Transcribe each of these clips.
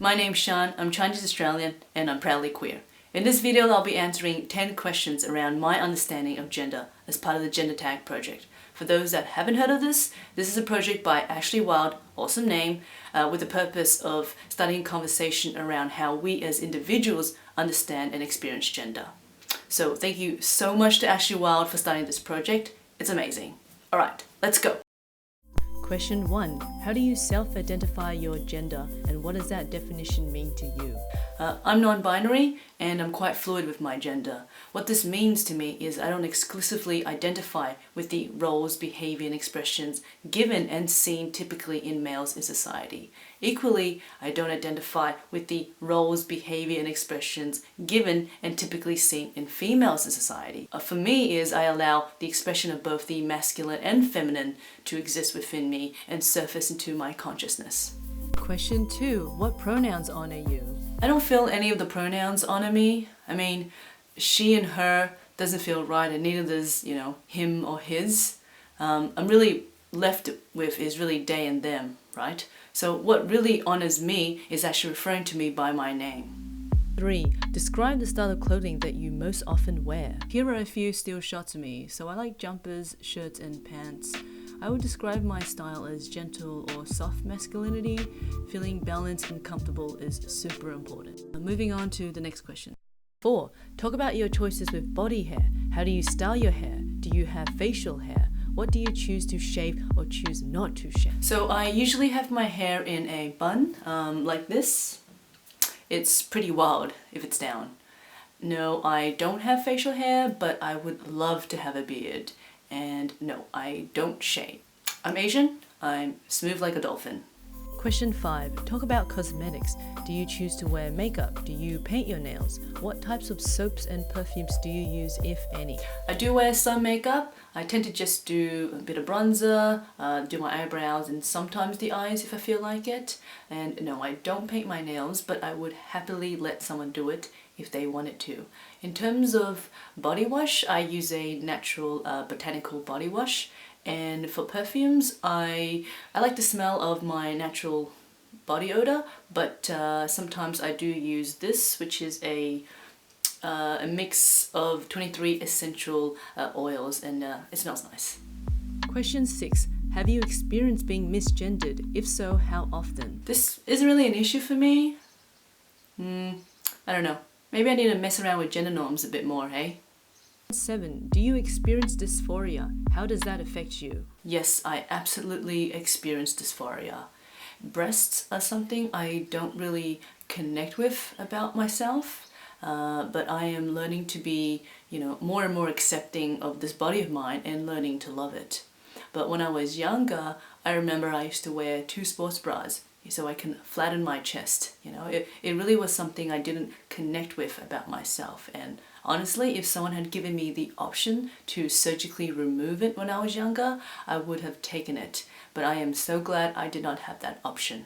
My name's Shan, I'm Chinese Australian, and I'm proudly queer. In this video, I'll be answering 10 questions around my understanding of gender as part of the Gender Tag project. For those that haven't heard of this is a project by Ashely Wylde, awesome name, with the purpose of studying conversation around how we as individuals understand and experience gender. So thank you so much to Ashely Wylde for starting this project. It's amazing. Alright, let's go. Question 1. How do you self-identify your gender and what does that definition mean to you? I'm non-binary and I'm quite fluid with my gender. What this means to me is I don't exclusively identify with the roles, behavior and expressions given and seen typically in males in society. Equally, I don't identify with the roles, behavior and expressions given and typically seen in females in society. For me is I allow the expression of both the masculine and feminine to exist within me and surface into my consciousness. Question 2. What pronouns honor you? I don't feel any of the pronouns honor me. I mean, she and her doesn't feel right and neither does, him or his. I'm really left with is really they and them, right? So what really honors me is actually referring to me by my name. 3. Describe the style of clothing that you most often wear. Here are a few still shots of me. So I like jumpers, shirts and pants. I would describe my style as gentle or soft masculinity. Feeling balanced and comfortable is super important. Moving on to the next question. 4. Talk about your choices with body hair. How do you style your hair? Do you have facial hair? What do you choose to shave or choose not to shave? So I usually have my hair in a bun, like this. It's pretty wild if it's down. No, I don't have facial hair, but I would love to have a beard. And no, I don't shave. I'm Asian, I'm smooth like a dolphin. Question 5. Talk about cosmetics. Do you choose to wear makeup? Do you paint your nails? What types of soaps and perfumes do you use, if any? I do wear some makeup. I tend to just do a bit of bronzer, do my eyebrows and sometimes the eyes if I feel like it. And no, I don't paint my nails, but I would happily let someone do it if they wanted to. In terms of body wash, I use a natural botanical body wash. And for perfumes, I like the smell of my natural body odor, but sometimes I do use this, which is a mix of 23 essential oils, and it smells nice. Question 6. Have you experienced being misgendered? If so, how often? This isn't really an issue for me. I don't know. Maybe I need to mess around with gender norms a bit more, hey? 7. Do you experience dysphoria? How does that affect you? Yes, I absolutely experience dysphoria. Breasts are something I don't really connect with about myself, but I am learning to be, more and more accepting of this body of mine and learning to love it. But when I was younger, I remember I used to wear 2 sports bras so I can flatten my chest. It really was something I didn't connect with about myself. And honestly, if someone had given me the option to surgically remove it when I was younger, I would have taken it. But I am so glad I did not have that option.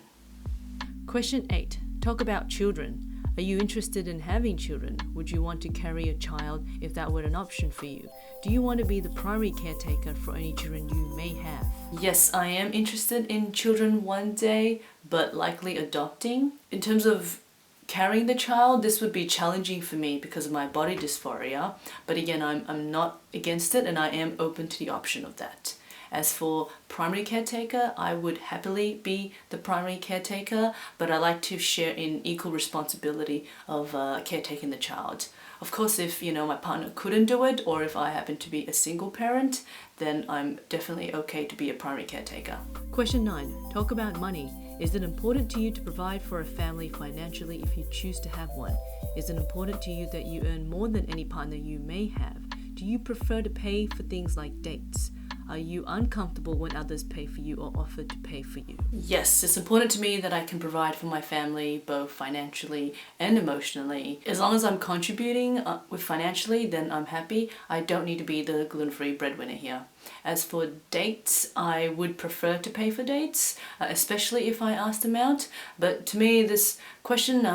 Question 8. Talk about children. Are you interested in having children? Would you want to carry a child if that were an option for you? Do you want to be the primary caretaker for any children you may have? Yes, I am interested in children one day, but likely adopting. In terms of carrying the child, this would be challenging for me because of my body dysphoria. But again, I'm not against it and I am open to the option of that. As for primary caretaker, I would happily be the primary caretaker, but I like to share in equal responsibility of caretaking the child. Of course, if my partner couldn't do it, or if I happen to be a single parent, then I'm definitely okay to be a primary caretaker. Question 9. Talk about money. Is it important to you to provide for a family financially if you choose to have one? Is it important to you that you earn more than any partner you may have? Do you prefer to pay for things like dates? Are you uncomfortable when others pay for you or offer to pay for you? Yes, it's important to me that I can provide for my family both financially and emotionally. As long as I'm contributing with financially, then I'm happy. I don't need to be the gluten-free breadwinner here. As for dates, I would prefer to pay for dates, especially if I ask them out. But to me, this question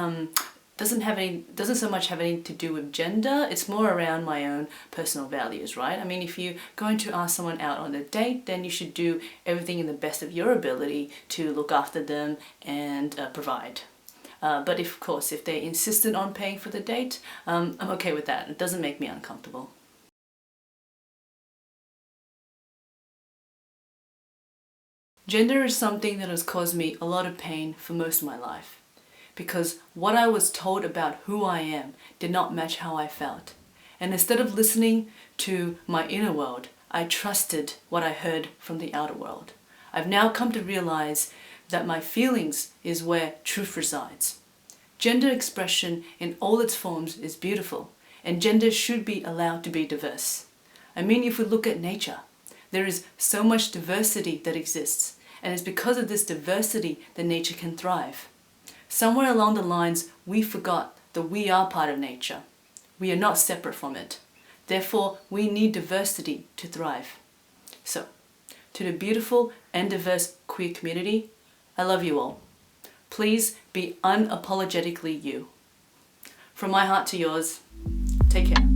doesn't so much have anything to do with gender. It's more around my own personal values, right? I mean, if you're going to ask someone out on a date, then you should do everything in the best of your ability to look after them and provide. But of course, if they're insistent on paying for the date, I'm okay with that. It doesn't make me uncomfortable. Gender is something that has caused me a lot of pain for most of my life, because what I was told about who I am did not match how I felt. And instead of listening to my inner world, I trusted what I heard from the outer world. I've now come to realize that my feelings is where truth resides. Gender expression in all its forms is beautiful, and gender should be allowed to be diverse. I mean, if we look at nature, there is so much diversity that exists, and it's because of this diversity that nature can thrive. Somewhere along the lines, we forgot that we are part of nature. We are not separate from it. Therefore, we need diversity to thrive. So, to the beautiful and diverse queer community, I love you all. Please be unapologetically you. From my heart to yours, take care.